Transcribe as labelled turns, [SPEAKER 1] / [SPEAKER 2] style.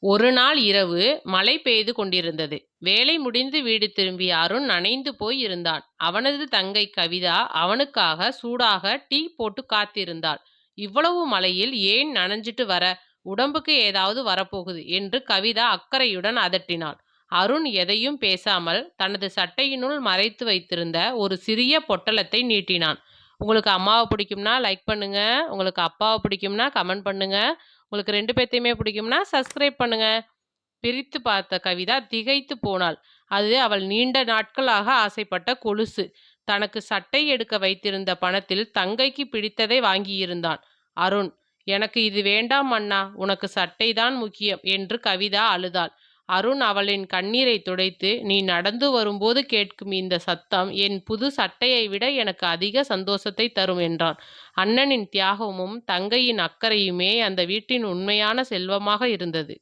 [SPEAKER 1] ஒரு நாள் இரவு மழை பெய்து கொண்டிருந்தது. வேலை முடிந்து வீடு திரும்பிய அருண் நனைந்து போய் இருந்தான். அவனது தங்கை கவிதா அவனுக்காக சூடாக டீ போட்டு காத்திருந்தாள். "இவ்வளவு மழையில் ஏன் நனைஞ்சிட்டு வர? உடம்புக்கு ஏதாவது வரப்போகுது" என்று கவிதா அக்கறையுடன் அதட்டினாள். அருண் எதையும் பேசாமல் தனது சட்டையினுள் மறைத்து வைத்திருந்த ஒரு சிறிய பொட்டலத்தை நீட்டினான். "உங்களுக்கு அம்மாவை பிடிக்கும்னா லைக் பண்ணுங்க. உங்களுக்கு அப்பாவை பிடிக்கும்னா கமெண்ட் பண்ணுங்க. உங்களுக்கு 2 பேத்தையுமே பிடிக்கும்னா சப்ஸ்கிரைப் பண்ணுங்க." பிரித்து பார்த்த கவிதா திகைத்து போனாள். அது அவள் நீண்ட நாட்களாக ஆசைப்பட்ட கொலுசு. தனக்கு சட்டை எடுக்க வைத்திருந்த பணத்தில் தங்கைக்கு பிடித்ததை வாங்கியிருந்தான். அருண், "எனக்கு இது வேண்டாம் அண்ணா, உனக்கு சட்டை தான் முக்கியம்" என்று கவிதா அழுதாள். அருண் அவளின் கண்ணீரை துடைத்து, "நீ நடந்து வரும்போது கேட்கும் இந்த சத்தம் என் புது சட்டையை விட எனக்கு அதிக சந்தோஷத்தை தரும்" என்றான். அண்ணனின் தியாகமும் தங்கையின் அக்கறையுமே அந்த வீட்டின் உண்மையான செல்வமாக இருந்தது.